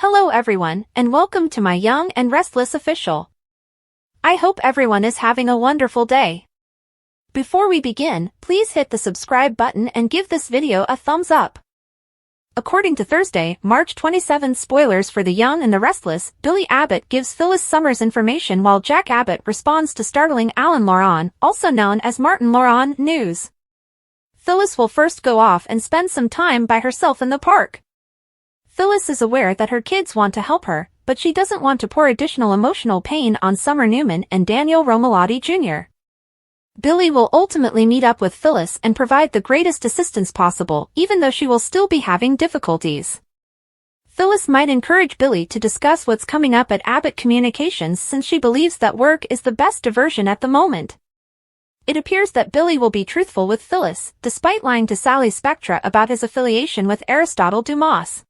Hello everyone, and welcome to my Young and Restless official. I hope everyone is having a wonderful day. Before we begin, please hit the subscribe button and give this video a thumbs up. According to Thursday, March 27 spoilers for The Young and the Restless, Billy Abbott gives Phyllis Summers information while Jack Abbott responds to startling Alan Laurent, also known as Martin Laurent, news. Phyllis will first go off and spend some time by herself in the park. Phyllis is aware that her kids want to help her, but she doesn't want to pour additional emotional pain on Summer Newman and Daniel Romalotti Jr. Billy will ultimately meet up with Phyllis and provide the greatest assistance possible, even though she will still be having difficulties. Phyllis might encourage Billy to discuss what's coming up at Abbott Communications since she believes that work is the best diversion at the moment. It appears that Billy will be truthful with Phyllis, despite lying to Sally Spectra about his affiliation with Aristotle Dumas.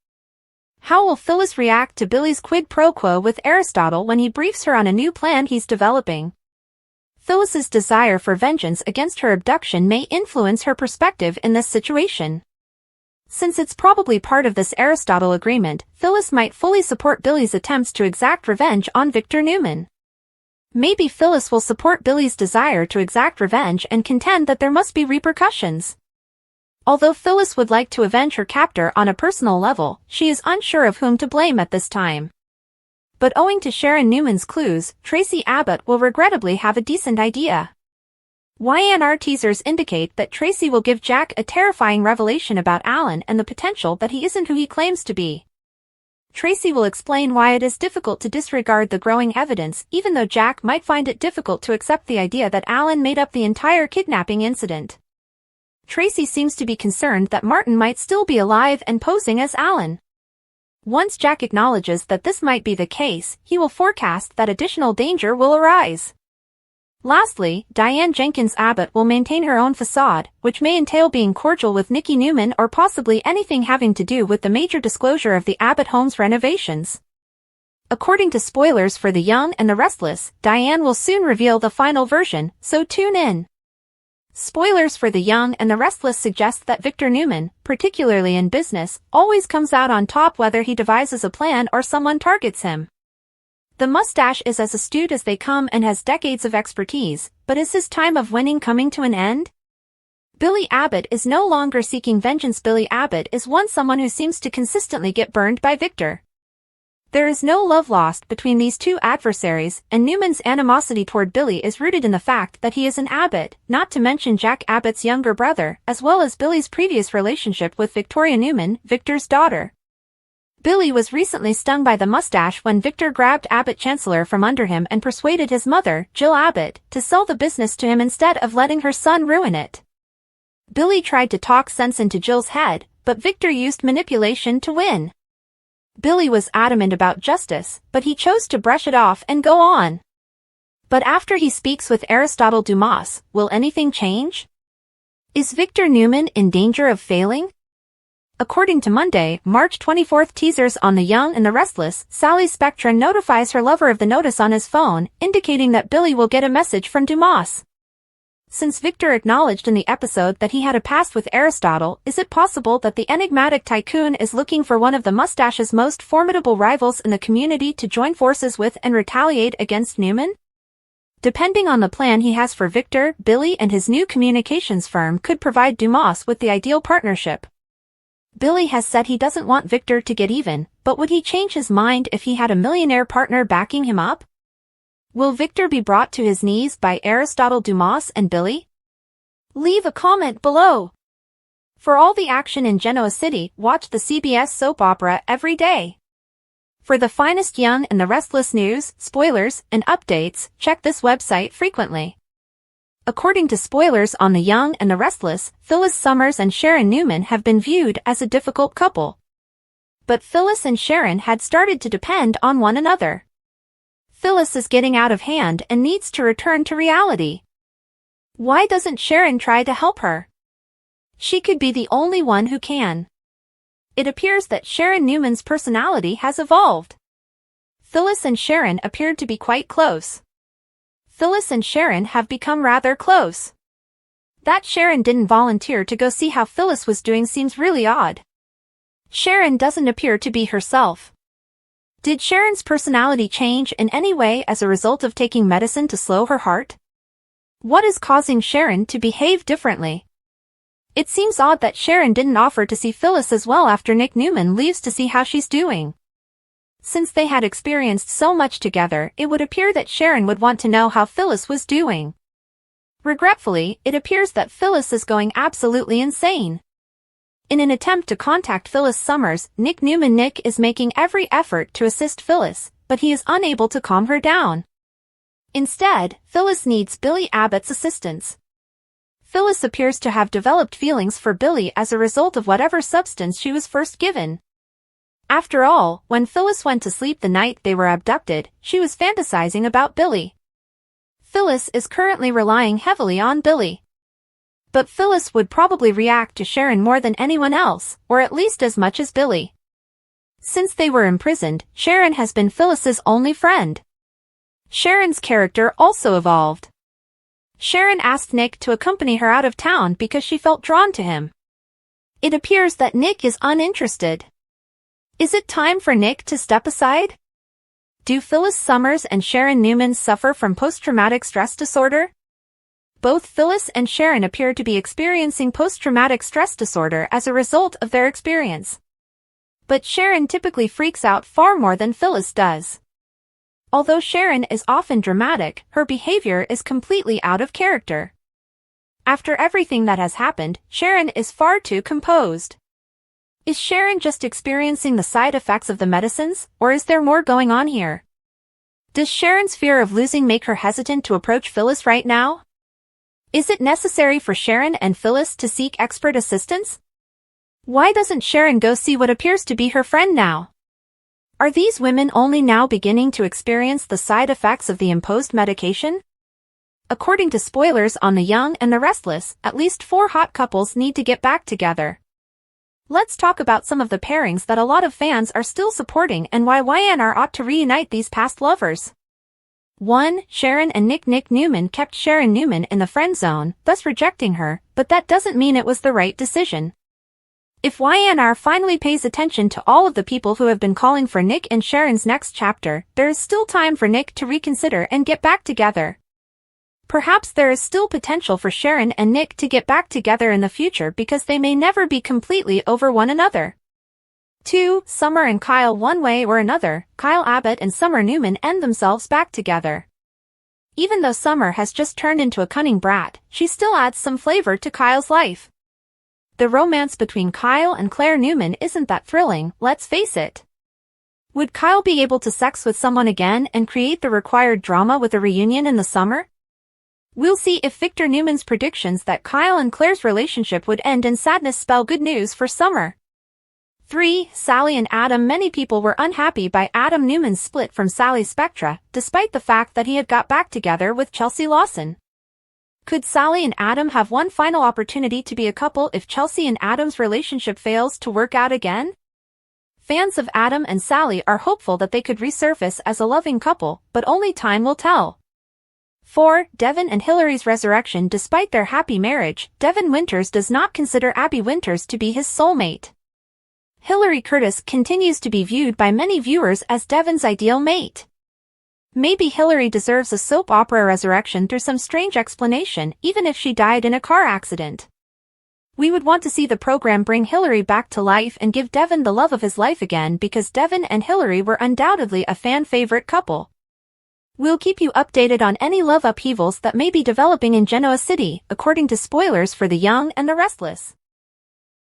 How will Phyllis react to Billy's quid pro quo with Aristotle when he briefs her on a new plan he's developing? Phyllis's desire for vengeance against her abduction may influence her perspective in this situation. Since it's probably part of this Aristotle agreement, Phyllis might fully support Billy's attempts to exact revenge on Victor Newman. Maybe Phyllis will support Billy's desire to exact revenge and contend that there must be repercussions. Although Phyllis would like to avenge her captor on a personal level, she is unsure of whom to blame at this time. But owing to Sharon Newman's clues, Tracy Abbott will regrettably have a decent idea. YNR teasers indicate that Tracy will give Jack a terrifying revelation about Alan and the potential that he isn't who he claims to be. Tracy will explain why it is difficult to disregard the growing evidence, even though Jack might find it difficult to accept the idea that Alan made up the entire kidnapping incident. Tracy seems to be concerned that Martin might still be alive and posing as Alan. Once Jack acknowledges that this might be the case, he will forecast that additional danger will arise. Lastly, Diane Jenkins Abbott will maintain her own facade, which may entail being cordial with Nikki Newman or possibly anything having to do with the major disclosure of the Abbott home's renovations. According to spoilers for The Young and the Restless, Diane will soon reveal the final version, so tune in. Spoilers for The Young and the Restless suggest that Victor Newman, particularly in business, always comes out on top whether he devises a plan or someone targets him. The mustache is as astute as they come and has decades of expertise, but is his time of winning coming to an end? Billy Abbott is no longer seeking vengeance. Billy Abbott is someone who seems to consistently get burned by Victor. There is no love lost between these two adversaries, and Newman's animosity toward Billy is rooted in the fact that he is an Abbott, not to mention Jack Abbott's younger brother, as well as Billy's previous relationship with Victoria Newman, Victor's daughter. Billy was recently stung by the mustache when Victor grabbed Abbott Chancellor from under him and persuaded his mother, Jill Abbott, to sell the business to him instead of letting her son ruin it. Billy tried to talk sense into Jill's head, but Victor used manipulation to win. Billy was adamant about justice, but he chose to brush it off and go on. But after he speaks with Aristotle Dumas, will anything change? Is Victor Newman in danger of failing? According to Monday, March 24 teasers on The Young and the Restless, Sally Spectra notifies her lover of the notice on his phone, indicating that Billy will get a message from Dumas. Since Victor acknowledged in the episode that he had a past with Aristotle, is it possible that the enigmatic tycoon is looking for one of the mustache's most formidable rivals in the community to join forces with and retaliate against Newman? Depending on the plan he has for Victor, Billy and his new communications firm could provide Dumas with the ideal partnership. Billy has said he doesn't want Victor to get even, but would he change his mind if he had a millionaire partner backing him up? Will Victor be brought to his knees by Aristotle Dumas and Billy? Leave a comment below. For all the action in Genoa City, watch the CBS soap opera every day. For the finest Young and the Restless news, spoilers, and updates, check this website frequently. According to spoilers on The Young and the Restless, Phyllis Summers and Sharon Newman have been viewed as a difficult couple. But Phyllis and Sharon had started to depend on one another. Phyllis is getting out of hand and needs to return to reality. Why doesn't Sharon try to help her? She could be the only one who can. It appears that Sharon Newman's personality has evolved. Phyllis and Sharon appeared to be quite close. Phyllis and Sharon have become rather close. That Sharon didn't volunteer to go see how Phyllis was doing seems really odd. Sharon doesn't appear to be herself. Did Sharon's personality change in any way as a result of taking medicine to slow her heart? What is causing Sharon to behave differently? It seems odd that Sharon didn't offer to see Phyllis as well after Nick Newman leaves to see how she's doing. Since they had experienced so much together, it would appear that Sharon would want to know how Phyllis was doing. Regretfully, it appears that Phyllis is going absolutely insane. In an attempt to contact Phyllis Summers, Nick is making every effort to assist Phyllis, but he is unable to calm her down. Instead, Phyllis needs Billy Abbott's assistance. Phyllis appears to have developed feelings for Billy as a result of whatever substance she was first given. After all, when Phyllis went to sleep the night they were abducted, she was fantasizing about Billy. Phyllis is currently relying heavily on Billy. But Phyllis would probably react to Sharon more than anyone else, or at least as much as Billy. Since they were imprisoned, Sharon has been Phyllis's only friend. Sharon's character also evolved. Sharon asked Nick to accompany her out of town because she felt drawn to him. It appears that Nick is uninterested. Is it time for Nick to step aside? Do Phyllis Summers and Sharon Newman suffer from post-traumatic stress disorder? Both Phyllis and Sharon appear to be experiencing post-traumatic stress disorder as a result of their experience. But Sharon typically freaks out far more than Phyllis does. Although Sharon is often dramatic, her behavior is completely out of character. After everything that has happened, Sharon is far too composed. Is Sharon just experiencing the side effects of the medicines, or is there more going on here? Does Sharon's fear of losing make her hesitant to approach Phyllis right now? Is it necessary for Sharon and Phyllis to seek expert assistance? Why doesn't Sharon go see what appears to be her friend now? Are these women only now beginning to experience the side effects of the imposed medication? According to spoilers on The Young and the Restless, at least 4 hot couples need to get back together. Let's talk about some of the pairings that a lot of fans are still supporting and why YNR ought to reunite these past lovers. 1. Sharon and Nick Newman kept Sharon Newman in the friend zone, thus rejecting her, but that doesn't mean it was the right decision. If YNR finally pays attention to all of the people who have been calling for Nick and Sharon's next chapter, there is still time for Nick to reconsider and get back together. Perhaps there is still potential for Sharon and Nick to get back together in the future because they may never be completely over one another. 2. Summer and Kyle. One way or another, Kyle Abbott and Summer Newman end themselves back together. Even though Summer has just turned into a cunning brat, she still adds some flavor to Kyle's life. The romance between Kyle and Claire Newman isn't that thrilling, let's face it. Would Kyle be able to sex with someone again and create the required drama with a reunion in the summer? We'll see if Victor Newman's predictions that Kyle and Claire's relationship would end in sadness spell good news for Summer. 3. Sally and Adam. Many people were unhappy by Adam Newman's split from Sally Spectra, despite the fact that he had got back together with Chelsea Lawson. Could Sally and Adam have one final opportunity to be a couple if Chelsea and Adam's relationship fails to work out again? Fans of Adam and Sally are hopeful that they could resurface as a loving couple, but only time will tell. 4. Devin and Hillary's resurrection. Despite their happy marriage, Devin Winters does not consider Abby Winters to be his soulmate. Hillary Curtis continues to be viewed by many viewers as Devin's ideal mate. Maybe Hillary deserves a soap opera resurrection through some strange explanation, even if she died in a car accident. We would want to see the program bring Hillary back to life and give Devin the love of his life again because Devin and Hillary were undoubtedly a fan-favorite couple. We'll keep you updated on any love upheavals that may be developing in Genoa City, according to spoilers for The Young and the Restless.